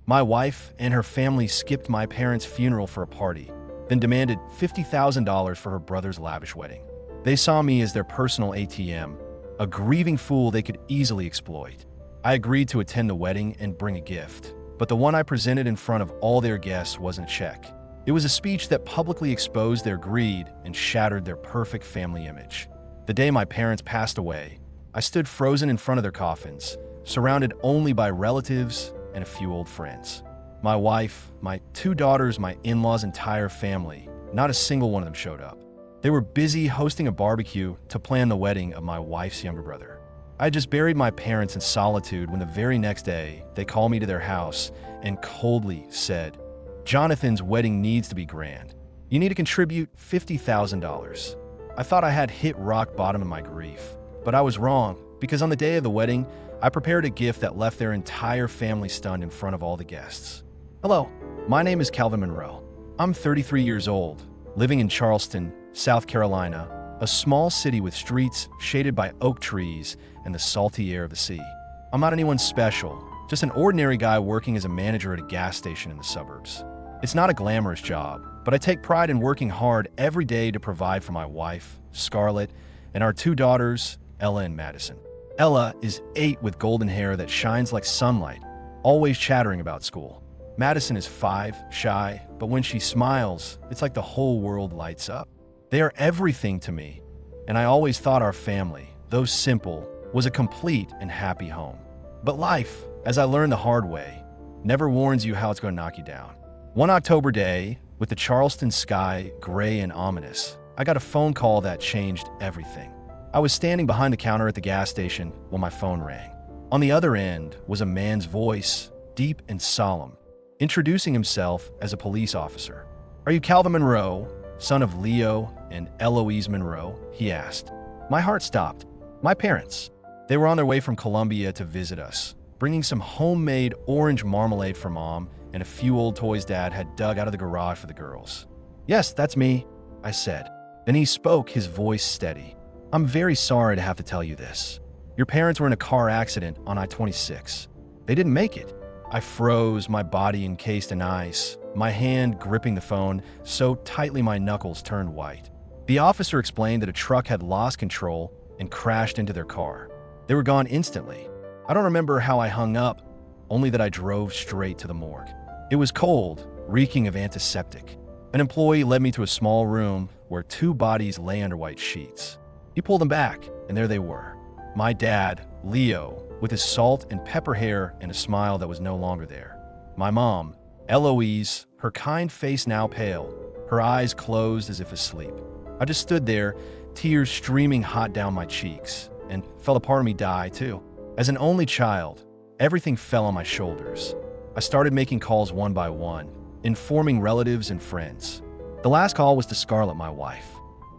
My wife and her family skipped my parents' funeral for a party, then demanded $50,000 for her brother's lavish wedding. They saw me as their personal ATM, a grieving fool they could easily exploit. I agreed to attend the wedding and bring a gift, but the one I presented in front of all their guests wasn't a check. It was a speech that publicly exposed their greed and shattered their perfect family image. The day my parents passed away, I stood frozen in front of their coffins, surrounded only by relatives and a few old friends. My wife, my 2 daughters, my in-laws' entire family, not a single one of them showed up. They were busy hosting a barbecue to plan the wedding of my wife's younger brother. I just buried my parents in solitude when the very next day they called me to their house and coldly said, "Jonathan's wedding needs to be grand. You need to contribute $50,000. I thought I had hit rock bottom in my grief, but I was wrong because on the day of the wedding, I prepared a gift that left their entire family stunned in front of all the guests. Hello, my name is Calvin Monroe. I'm 33 years old, living in Charleston, South Carolina, a small city with streets shaded by oak trees and the salty air of the sea. I'm not anyone special, just an ordinary guy working as a manager at a gas station in the suburbs. It's not a glamorous job, but I take pride in working hard every day to provide for my wife, Scarlett, and our 2 daughters, Ella and Madison. Ella is 8 with golden hair that shines like sunlight, always chattering about school. Madison is 5, shy, but when she smiles, it's like the whole world lights up. They are everything to me, and I always thought our family, though simple, was a complete and happy home. But life, as I learned the hard way, never warns you how it's going to knock you down. One October day, with the Charleston sky gray and ominous, I got a phone call that changed everything. I was standing behind the counter at the gas station when my phone rang. On the other end was a man's voice, deep and solemn, introducing himself as a police officer. "Are you Calvin Monroe, son of Leo and Eloise Monroe?" he asked. My heart stopped. My parents. They were on their way from Columbia to visit us, bringing some homemade orange marmalade for Mom and a few old toys Dad had dug out of the garage for the girls. "Yes, that's me," I said. Then he spoke, his voice steady. "I'm very sorry to have to tell you this. Your parents were in a car accident on I-26. They didn't make it." I froze, my body encased in ice, my hand gripping the phone so tightly my knuckles turned white. The officer explained that a truck had lost control and crashed into their car. They were gone instantly. I don't remember how I hung up, only that I drove straight to the morgue. It was cold, reeking of antiseptic. An employee led me to a small room where 2 bodies lay under white sheets. He pulled them back, and there they were. My dad, Leo, with his salt and pepper hair and a smile that was no longer there. My mom, Eloise, her kind face now pale, her eyes closed as if asleep. I just stood there, tears streaming hot down my cheeks, and felt a part of me die, too. As an only child, everything fell on my shoulders. I started making calls one by one, informing relatives and friends. The last call was to Scarlett, my wife.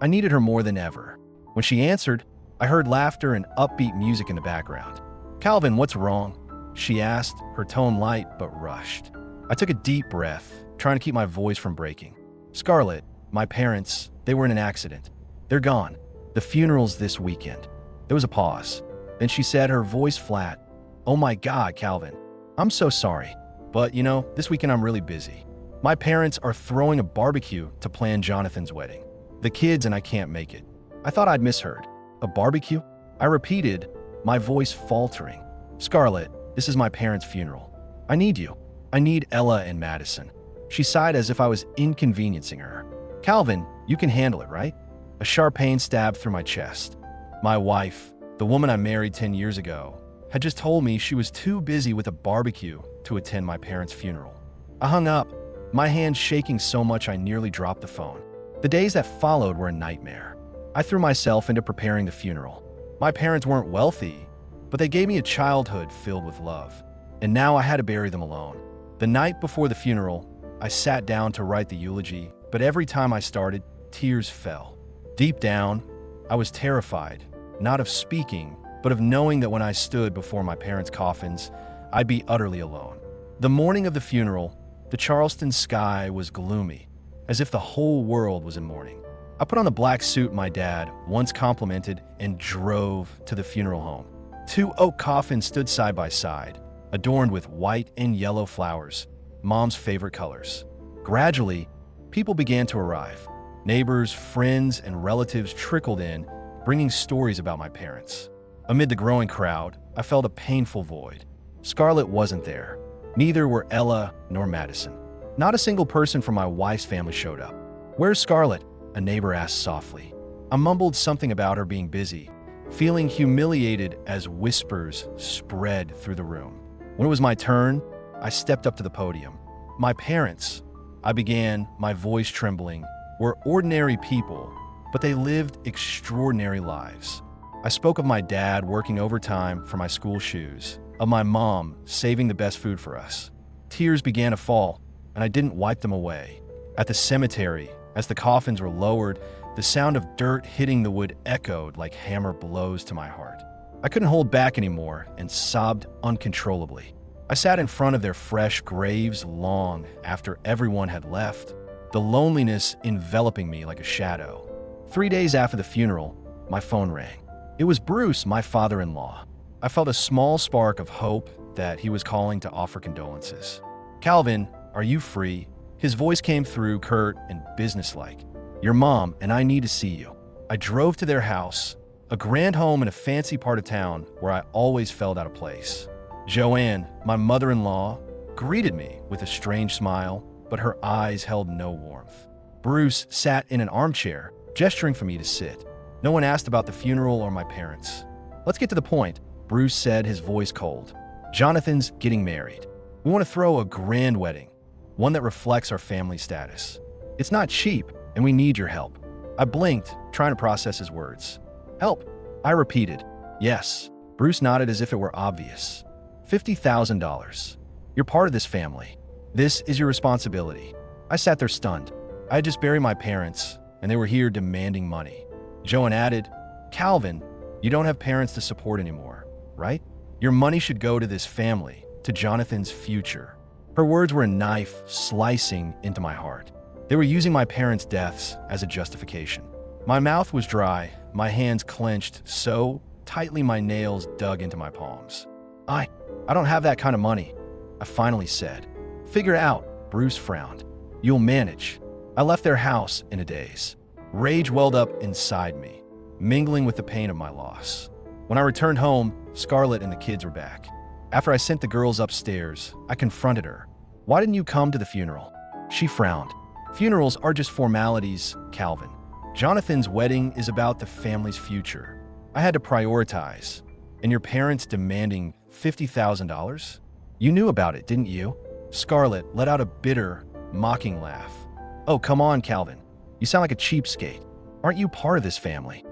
I needed her more than ever. When she answered, I heard laughter and upbeat music in the background. "Calvin, what's wrong?" she asked, her tone light but rushed. I took a deep breath, trying to keep my voice from breaking. "Scarlett, my parents, they were in an accident. They're gone. The funeral's this weekend." There was a pause. Then she said, her voice flat, "Oh my God, Calvin, I'm so sorry. But, this weekend I'm really busy. My parents are throwing a barbecue to plan Jonathan's wedding. The kids and I can't make it." I thought I'd misheard. "A barbecue?" I repeated, my voice faltering. "Scarlett, this is my parents' funeral. I need you. I need Ella and Madison." She sighed as if I was inconveniencing her. "Calvin, you can handle it, right?" A sharp pain stabbed through my chest. My wife, the woman I married 10 years ago, had just told me she was too busy with a barbecue to attend my parents' funeral. I hung up, my hand shaking so much I nearly dropped the phone. The days that followed were a nightmare. I threw myself into preparing the funeral. My parents weren't wealthy, but they gave me a childhood filled with love. And now I had to bury them alone. The night before the funeral, I sat down to write the eulogy, but every time I started, tears fell. Deep down, I was terrified, not of speaking, but of knowing that when I stood before my parents' coffins, I'd be utterly alone. The morning of the funeral, the Charleston sky was gloomy, as if the whole world was in mourning. I put on the black suit my dad once complimented and drove to the funeral home. 2 oak coffins stood side by side, adorned with white and yellow flowers, Mom's favorite colors. Gradually, people began to arrive. Neighbors, friends, and relatives trickled in, bringing stories about my parents. Amid the growing crowd, I felt a painful void. Scarlett wasn't there. Neither were Ella nor Madison. Not a single person from my wife's family showed up. "Where's Scarlett?" a neighbor asked softly. I mumbled something about her being busy, feeling humiliated as whispers spread through the room. When it was my turn, I stepped up to the podium. "My parents," I began, my voice trembling, "were ordinary people, but they lived extraordinary lives." I spoke of my dad working overtime for my school shoes, of my mom saving the best food for us. Tears began to fall, and I didn't wipe them away. At the cemetery, as the coffins were lowered, the sound of dirt hitting the wood echoed like hammer blows to my heart. I couldn't hold back anymore and sobbed uncontrollably. I sat in front of their fresh graves long after everyone had left, the loneliness enveloping me like a shadow. 3 days after the funeral, my phone rang. It was Bruce, my father-in-law. I felt a small spark of hope that he was calling to offer condolences. "Calvin, are you free?" His voice came through, curt and businesslike. "Your mom and I need to see you." I drove to their house, a grand home in a fancy part of town where I always felt out of place. Joanne, my mother-in-law, greeted me with a strange smile, but her eyes held no warmth. Bruce sat in an armchair, gesturing for me to sit. No one asked about the funeral or my parents. "Let's get to the point," Bruce said, his voice cold. "Jonathan's getting married. We want to throw a grand wedding, one that reflects our family status. It's not cheap, and we need your help." I blinked, trying to process his words. "Help," I repeated. "Yes." Bruce nodded as if it were obvious. $50,000. You're part of this family. This is your responsibility." I sat there stunned. I had just buried my parents, and they were here demanding money. Joanne added, "Calvin, you don't have parents to support anymore, right? Your money should go to this family, to Jonathan's future." Her words were a knife slicing into my heart. They were using my parents' deaths as a justification. My mouth was dry, my hands clenched so tightly my nails dug into my palms. I don't have that kind of money," I finally said. "Figure it out," Bruce frowned. "You'll manage." I left their house in a daze. Rage welled up inside me, mingling with the pain of my loss. When I returned home, Scarlett and the kids were back. After I sent the girls upstairs, I confronted her. "Why didn't you come to the funeral?" She frowned. "Funerals are just formalities, Calvin. Jonathan's wedding is about the family's future. I had to prioritize. And your parents demanding $50,000? You knew about it, didn't you?" Scarlett let out a bitter, mocking laugh. "Oh, come on, Calvin. You sound like a cheapskate. Aren't you part of this family?"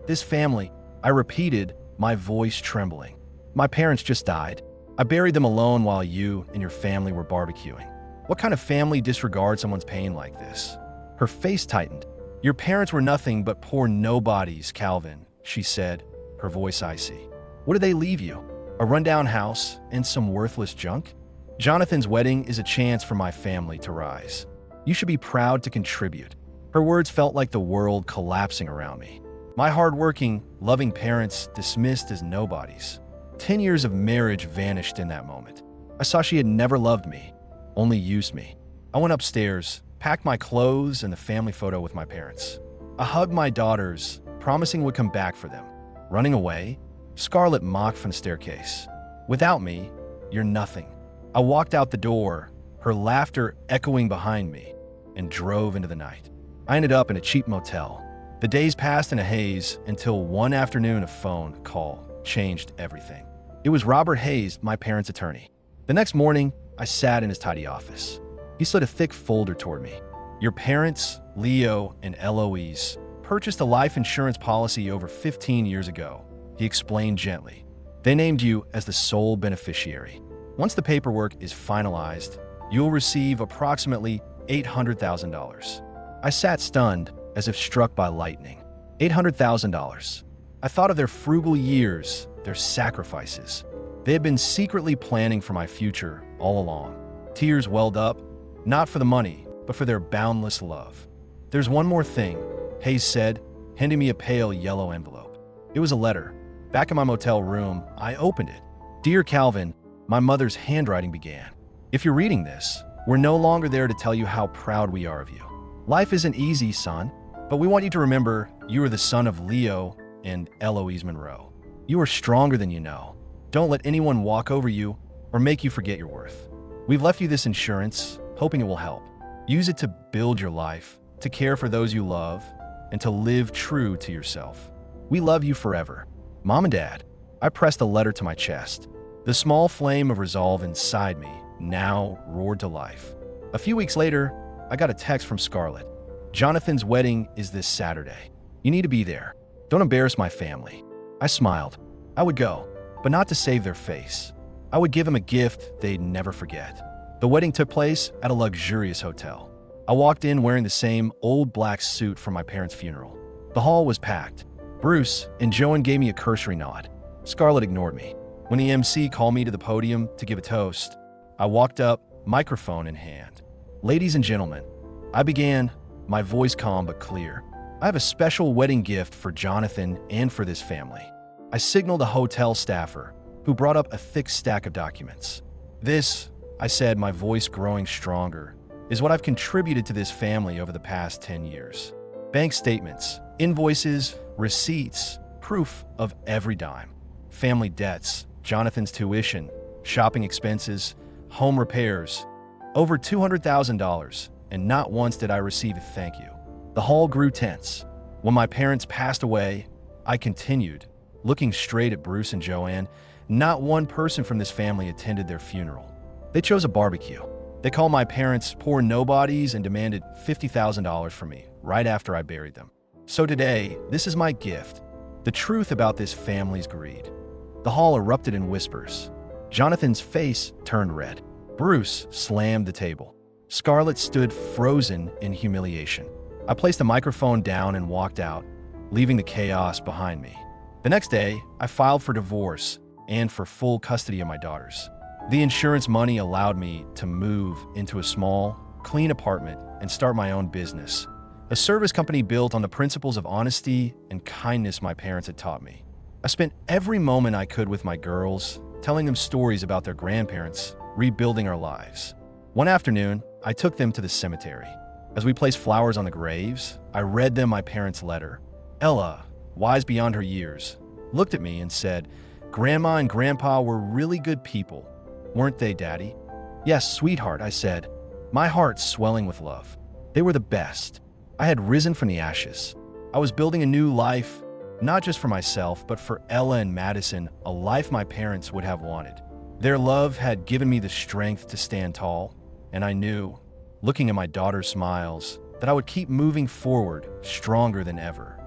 "This family," I repeated, my voice trembling. "My parents just died. I buried them alone while you and your family were barbecuing. What kind of family disregards someone's pain like this?" Her face tightened. "Your parents were nothing but poor nobodies, Calvin," she said, her voice icy. "What did they leave you? A rundown house and some worthless junk? Jonathan's wedding is a chance for my family to rise. You should be proud to contribute." Her words felt like the world collapsing around me. My hardworking, loving parents dismissed as nobodies. 10 years of marriage vanished in that moment. I saw she had never loved me, only used me. I went upstairs, packed my clothes and the family photo with my parents. I hugged my daughters, promising would come back for them. Running away? Scarlett mocked from the staircase. "Without me, you're nothing." I walked out the door, her laughter echoing behind me, and drove into the night. I ended up in a cheap motel. The days passed in a haze until one afternoon a phone call changed everything. It was Robert Hayes, my parents' attorney. The next morning, I sat in his tidy office. He slid a thick folder toward me. "Your parents, Leo and Eloise, purchased a life insurance policy over 15 years ago," he explained gently. "They named you as the sole beneficiary. Once the paperwork is finalized, you'll receive approximately $800,000. I sat stunned, as if struck by lightning. $800,000. I thought of their frugal years, their sacrifices. They had been secretly planning for my future all along. Tears welled up, not for the money, but for their boundless love. "There's one more thing," Hayes said, handing me a pale yellow envelope. It was a letter. Back in my motel room, I opened it. "Dear Calvin, my mother's handwriting began. If you're reading this, we're no longer there to tell you how proud we are of you. Life isn't easy, son, but we want you to remember you are the son of Leo and Eloise Monroe. You are stronger than you know. Don't let anyone walk over you or make you forget your worth. We've left you this insurance, hoping it will help. Use it to build your life, to care for those you love, and to live true to yourself. We love you forever. Mom and Dad. I pressed a letter to my chest. The small flame of resolve inside me now roared to life. A few weeks later, I got a text from Scarlett. Jonathan's wedding is this Saturday. You need to be there. Don't embarrass my family. I smiled. I would go, but not to save their face. I would give them a gift they'd never forget. The wedding took place at a luxurious hotel. I walked in wearing the same old black suit from my parents' funeral. The hall was packed. Bruce and Joan gave me a cursory nod. Scarlett ignored me. When the MC called me to the podium to give a toast, I walked up, microphone in hand. Ladies and gentlemen, I began, my voice calm but clear. I have a special wedding gift for Jonathan and for this family. I signaled a hotel staffer, who brought up a thick stack of documents. This, I said, my voice growing stronger, is what I've contributed to this family over the past 10 years. Bank statements, invoices, receipts, proof of every dime. Family debts, Jonathan's tuition, shopping expenses, home repairs, over $200,000, and not once did I receive a thank you. The hall grew tense. When my parents passed away, I continued, looking straight at Bruce and Joanne. Not one person from this family attended their funeral. They chose a barbecue. They called my parents poor nobodies and demanded $50,000 from me right after I buried them. So today, this is my gift, the truth about this family's greed. The hall erupted in whispers. Jonathan's face turned red. Bruce slammed the table. Scarlett stood frozen in humiliation. I placed the microphone down and walked out, leaving the chaos behind me. The next day, I filed for divorce and for full custody of my daughters. The insurance money allowed me to move into a small, clean apartment and start my own business, a service company built on the principles of honesty and kindness my parents had taught me. I spent every moment I could with my girls, telling them stories about their grandparents, rebuilding our lives. One afternoon, I took them to the cemetery. As we placed flowers on the graves, I read them my parents' letter. Ella, wise beyond her years, looked at me and said, "Grandma and Grandpa were really good people, weren't they, Daddy?" "Yes, sweetheart," I said, my heart swelling with love. They were the best. I had risen from the ashes. I was building a new life, not just for myself, but for Ella and Madison, a life my parents would have wanted. Their love had given me the strength to stand tall, and I knew, looking at my daughter's smiles, that I would keep moving forward stronger than ever.